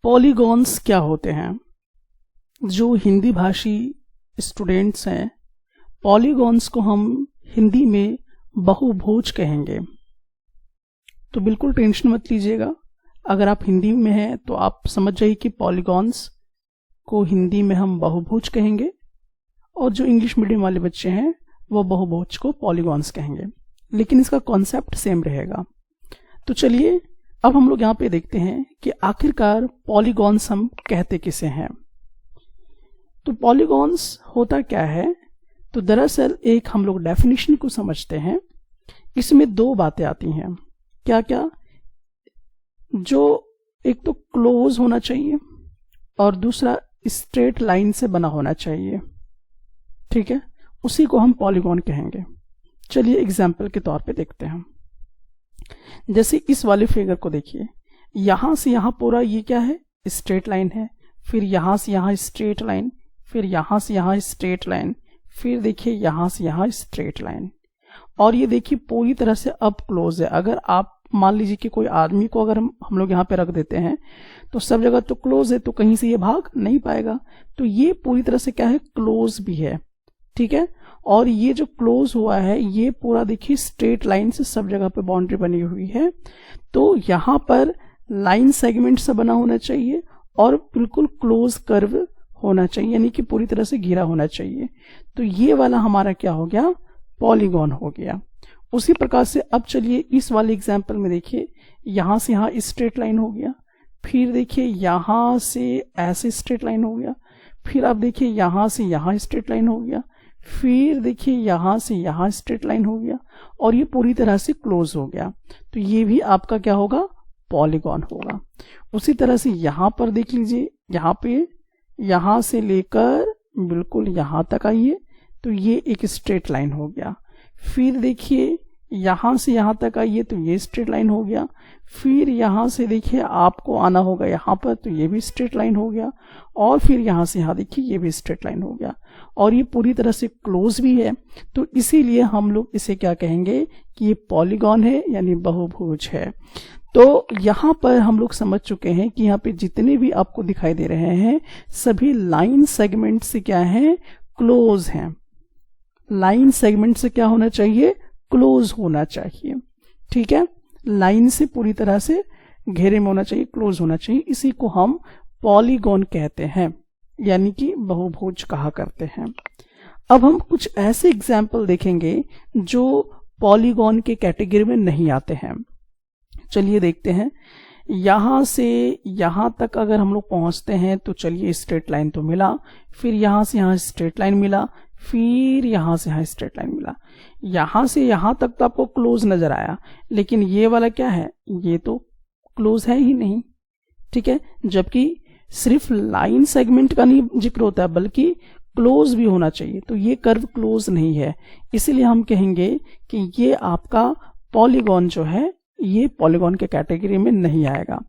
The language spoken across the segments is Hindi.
पॉलीगॉन्स क्या होते हैं? जो हिंदी भाषी स्टूडेंट्स हैं, पॉलीगॉन्स को हम हिंदी में बहुभुज कहेंगे। तो बिल्कुल टेंशन मत लीजिएगा, अगर आप हिंदी में हैं तो आप समझ जाइए कि पॉलीगॉन्स को हिंदी में हम बहुभुज कहेंगे, और जो इंग्लिश मीडियम वाले बच्चे हैं वो बहुभुज को पॉलीगॉन्स कहेंगे, लेकिन इसका कॉन्सेप्ट सेम रहेगा। तो चलिए अब हम लोग यहाँ पे देखते हैं कि आखिरकार पॉलीगॉन्स हम कहते किसे हैं। तो पॉलीगॉन्स होता क्या है? तो दरअसल एक हम लोग डेफिनेशन को समझते हैं। इसमें दो बातें आती हैं। क्या क्या? जो एक तो क्लोज होना चाहिए और दूसरा स्ट्रेट लाइन से बना होना चाहिए। ठीक है, उसी को हम पॉलीगॉन कहेंगे। चलिए एग्जाम्पल के तौर पे देखते हैं। जैसे इस वाले फिगर को देखिए, यहां से यहां पूरा ये क्या है? स्ट्रेट लाइन है। फिर यहां से यहां स्ट्रेट लाइन, फिर यहां से यहां स्ट्रेट लाइन, फिर देखिए यहां से यहां स्ट्रेट लाइन। और ये देखिए पूरी तरह से अब क्लोज है। अगर आप मान लीजिए कि कोई आदमी को अगर हम लोग यहाँ पे रख देते हैं तो सब जगह तो क्लोज है, तो कहीं से ये भाग नहीं पाएगा। तो ये पूरी तरह से क्या है? क्लोज भी है। ठीक है, और ये जो क्लोज हुआ है ये पूरा देखिए स्ट्रेट लाइन से सब जगह पे बाउंड्री बनी हुई है। तो यहाँ पर लाइन सेगमेंट से बना होना चाहिए और बिल्कुल क्लोज कर्व होना चाहिए, यानी कि पूरी तरह से घिरा होना चाहिए। तो ये वाला हमारा क्या हो गया? पॉलीगॉन हो गया। उसी प्रकार से अब चलिए इस वाले एग्जाम्पल में देखिए, यहां से यहां स्ट्रेट लाइन हो गया, फिर देखिए यहां से ऐसे स्ट्रेट लाइन हो गया, फिर आप देखिए यहां से यहां स्ट्रेट लाइन हो गया, फिर देखिए यहां से यहां स्ट्रेट लाइन हो गया, और ये पूरी तरह से क्लोज हो गया। तो ये भी आपका क्या होगा? पॉलीगॉन होगा। उसी तरह से यहां पर देख लीजिए, यहाँ पे यहां से लेकर बिल्कुल यहां तक आइए, तो ये एक स्ट्रेट लाइन हो गया। फिर देखिए यहां से यहां तक आइए तो ये स्ट्रेट लाइन हो गया। फिर यहां से देखिए आपको आना होगा यहां पर, तो ये भी स्ट्रेट लाइन हो गया। और फिर यहां से यहां देखिए ये भी स्ट्रेट लाइन हो गया, और ये पूरी तरह से क्लोज भी है। तो इसीलिए हम लोग इसे क्या कहेंगे कि ये पॉलीगॉन है, यानी बहुभुज है। तो यहाँ पर हम लोग समझ चुके हैं कि यहाँ पे जितने भी आपको दिखाई दे रहे हैं सभी लाइन सेगमेंट से क्या है? क्लोज हैं। लाइन सेगमेंट से क्या होना चाहिए? क्लोज होना चाहिए। ठीक है, लाइन से पूरी तरह से घेरे में होना चाहिए, क्लोज होना चाहिए। इसी को हम पॉलीगॉन कहते हैं, यानी कि बहुभुज कहा करते हैं। अब हम कुछ ऐसे एग्जाम्पल देखेंगे जो पॉलीगॉन के कैटेगरी में नहीं आते हैं। चलिए देखते हैं। यहां से यहां तक अगर हम लोग पहुंचते हैं तो चलिए स्ट्रेट लाइन तो मिला, फिर यहां से यहां स्ट्रेट लाइन मिला, फिर यहां से यहां स्ट्रेट लाइन मिला। यहां से यहां तक तो आपको क्लोज नजर आया, लेकिन ये वाला क्या है? ये तो क्लोज है ही नहीं। ठीक है, जबकि सिर्फ लाइन सेगमेंट का नहीं जिक्र होता है बल्कि क्लोज भी होना चाहिए। तो ये कर्व क्लोज नहीं है, इसीलिए हम कहेंगे कि ये आपका पॉलीगॉन जो है ये पॉलीगॉन के कैटेगरी में नहीं आएगा।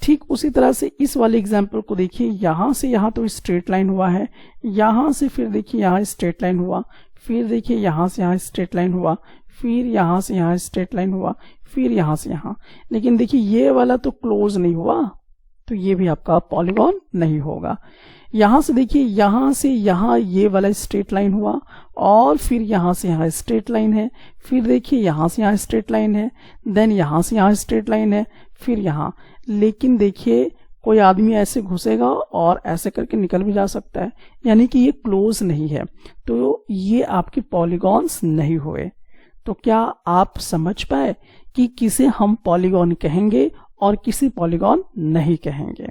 ठीक उसी तरह से इस वाले एग्जाम्पल को देखिए, यहां से यहां तो स्ट्रेट लाइन हुआ है, यहां से फिर देखिए यहां स्ट्रेट लाइन हुआ, फिर देखिए यहां से यहां स्ट्रेट लाइन हुआ, फिर यहां से यहां स्ट्रेट लाइन हुआ, फिर यहां से यहां। लेकिन देखिए ये वाला तो क्लोज नहीं हुआ, तो ये भी आपका पॉलीगॉन नहीं होगा। यहां से देखिए यहां से यहां ये वाला स्ट्रेट लाइन हुआ, और फिर यहां से यहां स्ट्रेट लाइन है, फिर देखिए यहां से यहां स्ट्रेट लाइन है, देन यहां से यहां स्ट्रेट लाइन है, फिर यहां। लेकिन देखिए कोई आदमी ऐसे घुसेगा और ऐसे करके निकल भी जा सकता है, यानी कि ये क्लोज नहीं है। तो ये आपके पॉलीगॉन्स नहीं हुए। तो क्या आप समझ पाए कि किसे हम पॉलीगॉन कहेंगे और किसे पॉलीगॉन नहीं कहेंगे?